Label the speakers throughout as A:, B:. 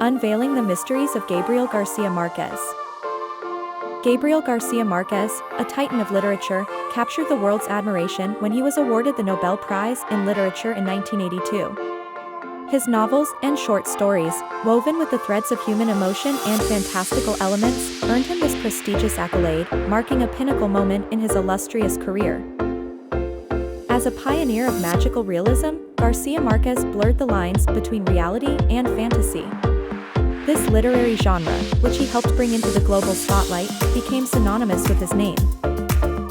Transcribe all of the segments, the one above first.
A: Unveiling the Mysteries of Gabriel García Márquez. Gabriel García Márquez, a titan of literature, captured the world's admiration when he was awarded the Nobel Prize in Literature in 1982. His novels and short stories, woven with the threads of human emotion and fantastical elements, earned him this prestigious accolade, marking a pinnacle moment in his illustrious career. As a pioneer of magical realism, García Márquez blurred the lines between reality and fantasy. This literary genre, which he helped bring into the global spotlight, became synonymous with his name.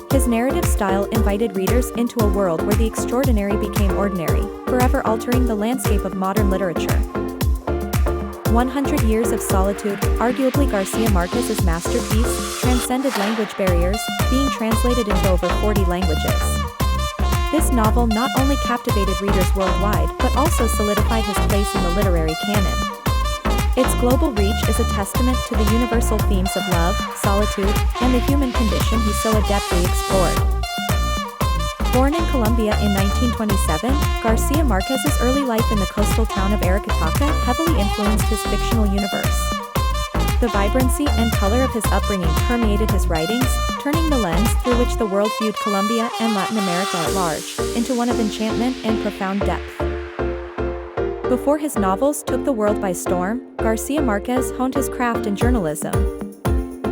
A: His narrative style invited readers into a world where the extraordinary became ordinary, forever altering the landscape of modern literature. 100 Years of Solitude, arguably García Márquez's masterpiece, transcended language barriers, being translated into over 40 languages. This novel not only captivated readers worldwide but also solidified his place in the literary canon. Its global reach is a testament to the universal themes of love, solitude, and the human condition he so adeptly explored. Born in Colombia in 1927, García Márquez's early life in the coastal town of Aracataca heavily influenced his fictional universe. The vibrancy and color of his upbringing permeated his writings, turning the lens through which the world viewed Colombia and Latin America at large, into one of enchantment and profound depth. Before his novels took the world by storm, García Márquez honed his craft in journalism.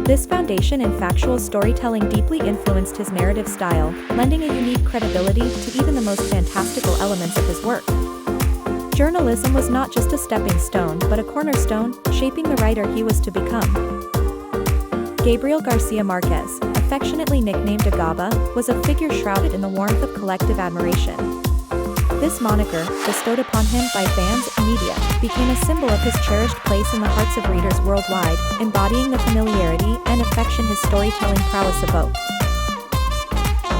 A: This foundation in factual storytelling deeply influenced his narrative style, lending a unique credibility to even the most fantastical elements of his work. Journalism was not just a stepping stone but a cornerstone, shaping the writer he was to become. Gabriel García Márquez, affectionately nicknamed Agaba, was a figure shrouded in the warmth of collective admiration. This moniker, bestowed upon him by fans and media, became a symbol of his cherished place in the hearts of readers worldwide, embodying the familiarity and affection his storytelling prowess evoked.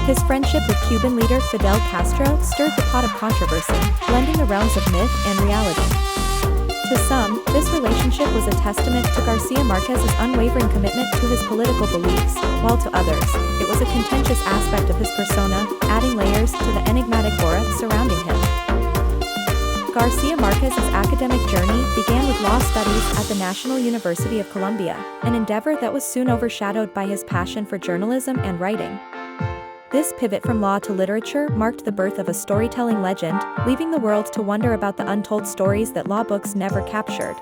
A: His friendship with Cuban leader Fidel Castro stirred the pot of controversy, blending the realms of myth and reality. To some, this relationship was a testament to García Márquez's unwavering commitment to his political beliefs, while to others, it was a contentious aspect of his persona, adding layers to the enigmatic aura surrounding him. García Márquez's academic journey began with law studies at the National University of Colombia, an endeavor that was soon overshadowed by his passion for journalism and writing. This pivot from law to literature marked the birth of a storytelling legend, leaving the world to wonder about the untold stories that law books never captured.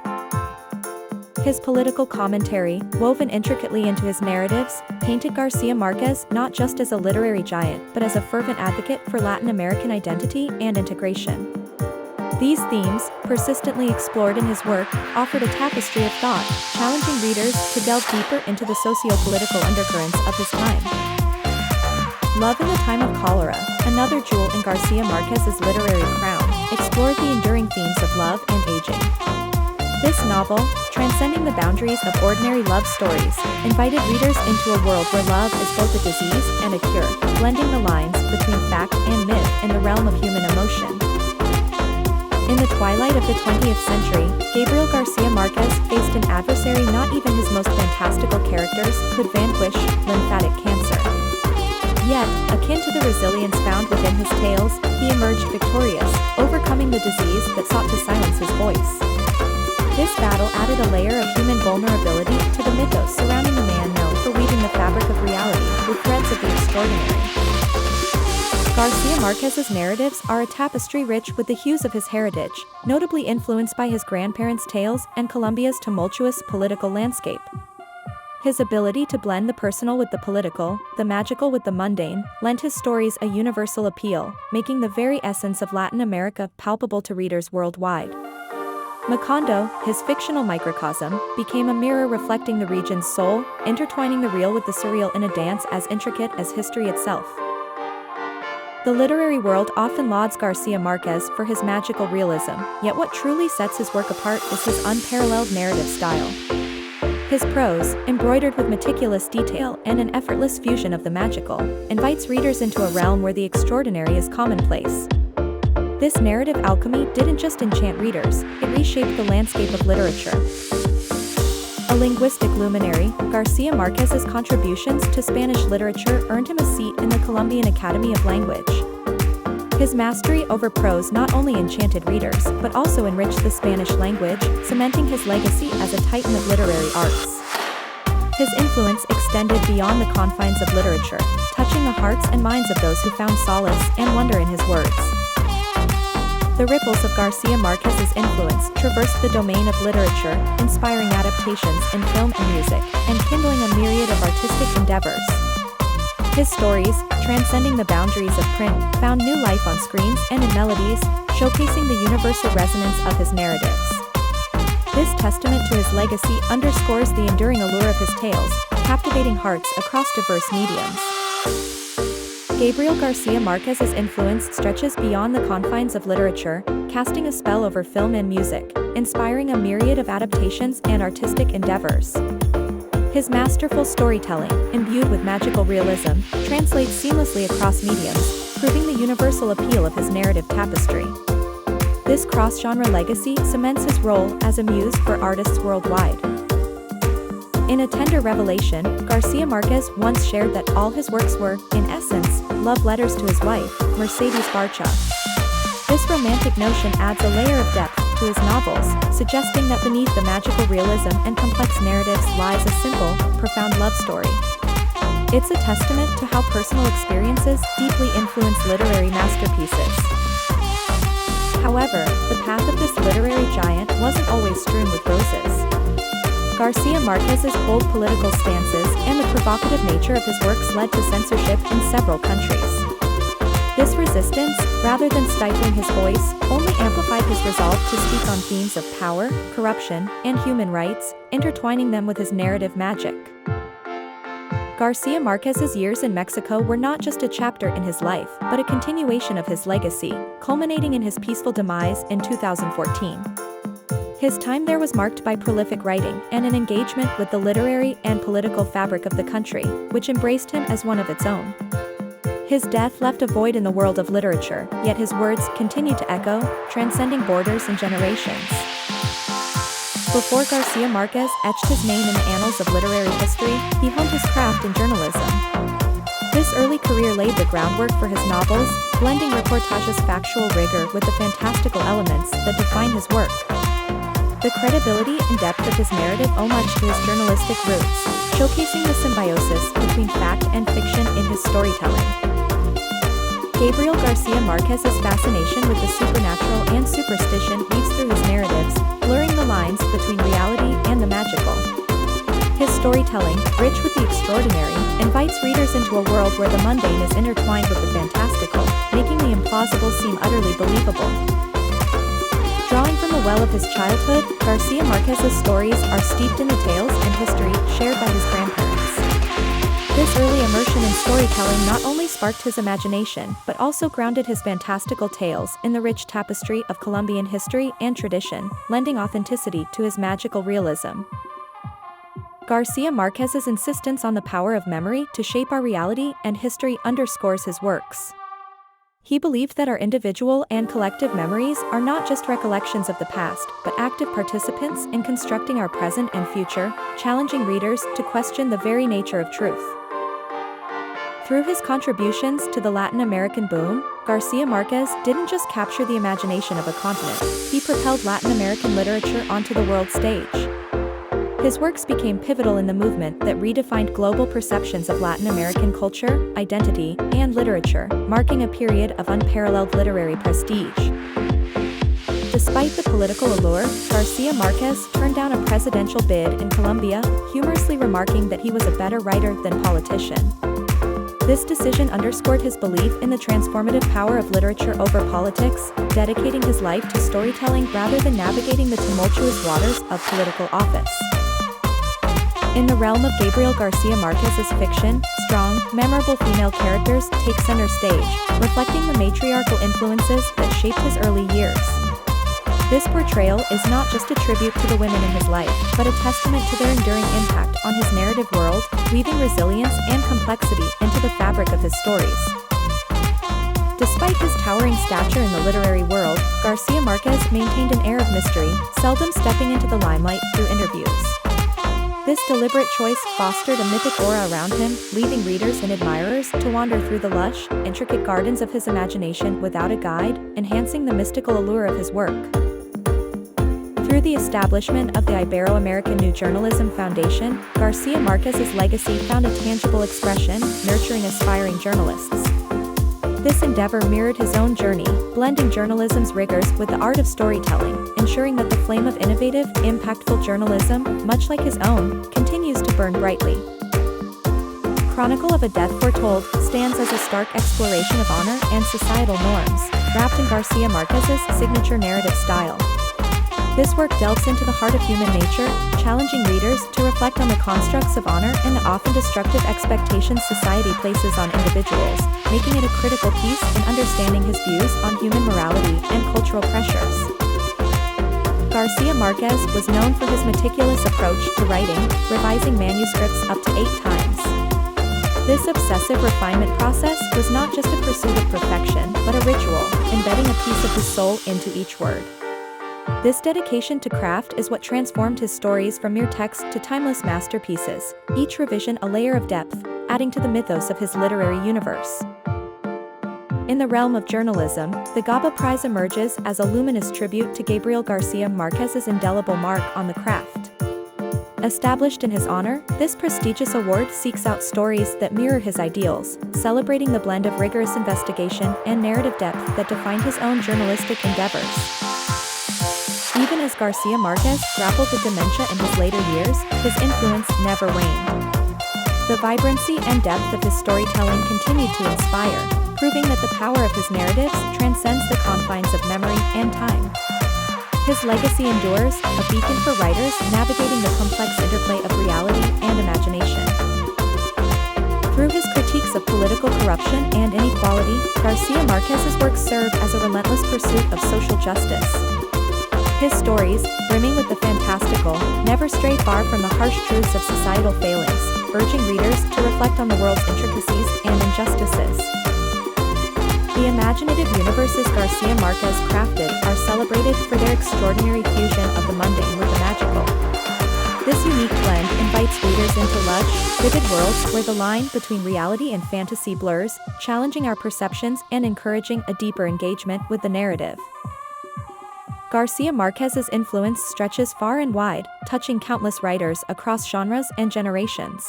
A: His political commentary, woven intricately into his narratives, painted García Márquez not just as a literary giant but as a fervent advocate for Latin American identity and integration. These themes, persistently explored in his work, offered a tapestry of thought, challenging readers to delve deeper into the socio-political undercurrents of his time. Love in the Time of Cholera, another jewel in García Márquez's literary crown, explored the enduring themes of love and aging. This novel, transcending the boundaries of ordinary love stories, invited readers into a world where love is both a disease and a cure, blending the lines between fact and myth in the realm of human emotion. In the twilight of the 20th century, Gabriel García Márquez faced an adversary not even his most fantastical characters could vanquish: lymphatic cancer. Yet, akin to the resilience found within his tales, he emerged victorious, overcoming the disease that sought to silence his voice. This battle added a layer of human vulnerability to the mythos surrounding the man known for weaving the fabric of reality with threads of the extraordinary. García Márquez's narratives are a tapestry rich with the hues of his heritage, notably influenced by his grandparents' tales and Colombia's tumultuous political landscape. His ability to blend the personal with the political, the magical with the mundane, lent his stories a universal appeal, making the very essence of Latin America palpable to readers worldwide. Macondo, his fictional microcosm, became a mirror reflecting the region's soul, intertwining the real with the surreal in a dance as intricate as history itself. The literary world often lauds García Márquez for his magical realism, yet what truly sets his work apart is his unparalleled narrative style. His prose, embroidered with meticulous detail and an effortless fusion of the magical, invites readers into a realm where the extraordinary is commonplace. This narrative alchemy didn't just enchant readers, it reshaped the landscape of literature. A linguistic luminary, García Márquez's contributions to Spanish literature earned him a seat in the Colombian Academy of Language. His mastery over prose not only enchanted readers, but also enriched the Spanish language, cementing his legacy as a titan of literary arts. His influence extended beyond the confines of literature, touching the hearts and minds of those who found solace and wonder in his words. The ripples of Garcia Marquez's influence traversed the domain of literature, inspiring adaptations in film and music, and kindling a myriad of artistic endeavors. His stories, transcending the boundaries of print, found new life on screens and in melodies, showcasing the universal resonance of his narratives. This testament to his legacy underscores the enduring allure of his tales, captivating hearts across diverse mediums. Gabriel Garcia Marquez's influence stretches beyond the confines of literature, casting a spell over film and music, inspiring a myriad of adaptations and artistic endeavors. His masterful storytelling, imbued with magical realism, translates seamlessly across mediums, proving the universal appeal of his narrative tapestry. This cross-genre legacy cements his role as a muse for artists worldwide. In a tender revelation, Garcia Marquez once shared that all his works were, in essence, love letters to his wife, Mercedes Barcha. This romantic notion adds a layer of depth to his novels, suggesting that beneath the magical realism and complex narratives lies a simple, profound love story. It's a testament to how personal experiences deeply influence literary masterpieces. However, the path of this literary giant wasn't always strewn with roses. Garcia Marquez's bold political stances and the provocative nature of his works led to censorship in several countries. This resistance, rather than stifling his voice, only amplified his resolve to speak on themes of power, corruption, and human rights, intertwining them with his narrative magic. Garcia Marquez's years in Mexico were not just a chapter in his life, but a continuation of his legacy, culminating in his peaceful demise in 2014. His time there was marked by prolific writing and an engagement with the literary and political fabric of the country, which embraced him as one of its own. His death left a void in the world of literature, yet his words continue to echo, transcending borders and generations. Before Garcia Marquez etched his name in the annals of literary history, he honed his craft in journalism. This early career laid the groundwork for his novels, blending reportage's factual rigor with the fantastical elements that define his work. The credibility and depth of his narrative homage to his journalistic roots, showcasing the symbiosis between fact and fiction in his storytelling. Gabriel Garcia Marquez's fascination with the supernatural and superstition weaves through his narratives, blurring the lines between reality and the magical. His storytelling, rich with the extraordinary, invites readers into a world where the mundane is intertwined with the fantastical, making the implausible seem utterly believable. Drawing from the well of his childhood, Garcia Marquez's stories are steeped in the tales and history shared by his grandparents. This early immersion in storytelling not only sparked his imagination, but also grounded his fantastical tales in the rich tapestry of Colombian history and tradition, lending authenticity to his magical realism. Garcia Marquez's insistence on the power of memory to shape our reality and history underscores his works. He believed that our individual and collective memories are not just recollections of the past, but active participants in constructing our present and future, challenging readers to question the very nature of truth. Through his contributions to the Latin American boom, Garcia Marquez didn't just capture the imagination of a continent, he propelled Latin American literature onto the world stage. His works became pivotal in the movement that redefined global perceptions of Latin American culture, identity, and literature, marking a period of unparalleled literary prestige. Despite the political allure, Garcia Marquez turned down a presidential bid in Colombia, humorously remarking that he was a better writer than politician. This decision underscored his belief in the transformative power of literature over politics, dedicating his life to storytelling rather than navigating the tumultuous waters of political office. In the realm of Gabriel Garcia Marquez's fiction, strong, memorable female characters take center stage, reflecting the matriarchal influences that shaped his early years. This portrayal is not just a tribute to the women in his life, but a testament to their enduring impact on his narrative world, weaving resilience and complexity into the fabric of his stories. Despite his towering stature in the literary world, Garcia Marquez maintained an air of mystery, seldom stepping into the limelight through interviews. This deliberate choice fostered a mythic aura around him, leaving readers and admirers to wander through the lush, intricate gardens of his imagination without a guide, enhancing the mystical allure of his work. Through the establishment of the Ibero-American New Journalism Foundation, Garcia Márquez's legacy found a tangible expression, nurturing aspiring journalists. This endeavor mirrored his own journey, blending journalism's rigors with the art of storytelling, ensuring that the flame of innovative, impactful journalism, much like his own, continues to burn brightly. Chronicle of a Death Foretold stands as a stark exploration of honor and societal norms, wrapped in Garcia Márquez's signature narrative style. This work delves into the heart of human nature, challenging readers to reflect on the constructs of honor and the often destructive expectations society places on individuals, making it a critical piece in understanding his views on human morality and cultural pressures. Garcia Márquez was known for his meticulous approach to writing, revising manuscripts up to 8 times. This obsessive refinement process was not just a pursuit of perfection, but a ritual, embedding a piece of his soul into each word. This dedication to craft is what transformed his stories from mere text to timeless masterpieces, each revision a layer of depth, adding to the mythos of his literary universe. In the realm of journalism, the GABA Prize emerges as a luminous tribute to Gabriel Garcia Márquez's indelible mark on the craft. Established in his honor, this prestigious award seeks out stories that mirror his ideals, celebrating the blend of rigorous investigation and narrative depth that defined his own journalistic endeavors. Even as Garcia Márquez grappled with dementia in his later years, his influence never waned. The vibrancy and depth of his storytelling continued to inspire, proving that the power of his narratives transcends the confines of memory and time. His legacy endures, a beacon for writers navigating the complex interplay of reality and imagination. Through his critiques of political corruption and inequality, Garcia Márquez's works serve as a relentless pursuit of social justice. His stories, brimming with the fantastical, never stray far from the harsh truths of societal failings, urging readers to reflect on the world's intricacies and injustices. The imaginative universes Garcia Márquez crafted are celebrated for their extraordinary fusion of the mundane with the magical. This unique blend invites readers into lush, vivid worlds where the line between reality and fantasy blurs, challenging our perceptions and encouraging a deeper engagement with the narrative. Garcia Márquez's influence stretches far and wide, touching countless writers across genres and generations.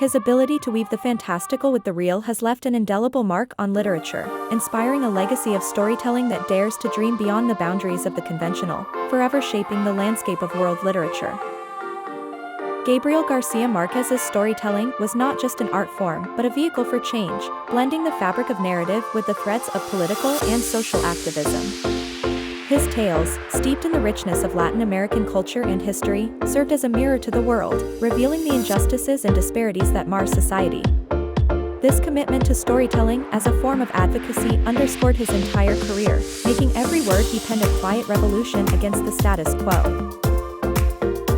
A: His ability to weave the fantastical with the real has left an indelible mark on literature, inspiring a legacy of storytelling that dares to dream beyond the boundaries of the conventional, forever shaping the landscape of world literature. Gabriel Garcia Márquez's storytelling was not just an art form but a vehicle for change, blending the fabric of narrative with the threads of political and social activism. His tales, steeped in the richness of Latin American culture and history, served as a mirror to the world, revealing the injustices and disparities that mar society. This commitment to storytelling as a form of advocacy underscored his entire career, making every word he penned a quiet revolution against the status quo.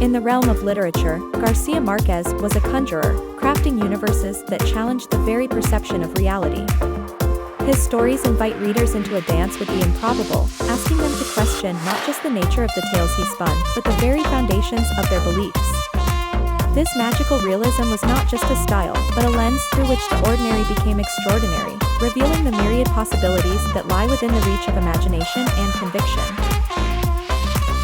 A: In the realm of literature, Garcia Márquez was a conjurer, crafting universes that challenged the very perception of reality. His stories invite readers into a dance with the improbable, asking them to question not just the nature of the tales he spun, but the very foundations of their beliefs. This magical realism was not just a style, but a lens through which the ordinary became extraordinary, revealing the myriad possibilities that lie within the reach of imagination and conviction.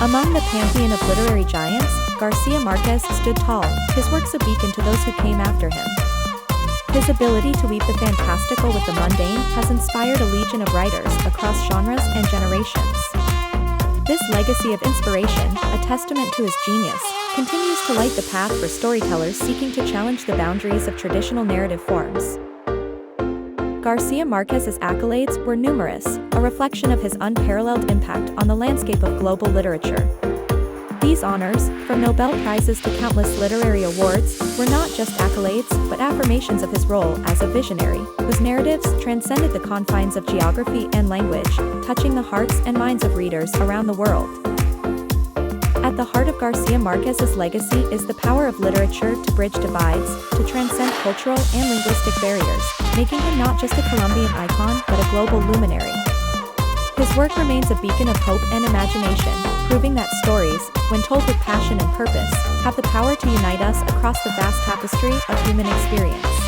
A: Among the pantheon of literary giants, Garcia Márquez stood tall, his works a beacon to those who came after him. His ability to weave the fantastical with the mundane has inspired a legion of writers across genres and generations. This legacy of inspiration, a testament to his genius, continues to light the path for storytellers seeking to challenge the boundaries of traditional narrative forms. Garcia Márquez's accolades were numerous, a reflection of his unparalleled impact on the landscape of global literature. These honors, from Nobel Prizes to countless literary awards, were not just accolades, but affirmations of his role as a visionary, whose narratives transcended the confines of geography and language, touching the hearts and minds of readers around the world. At the heart of Garcia Márquez's legacy is the power of literature to bridge divides, to transcend cultural and linguistic barriers, making him not just a Colombian icon but a global luminary. His work remains a beacon of hope and imagination, proving that stories, when told with passion and purpose, have the power to unite us across the vast tapestry of human experience.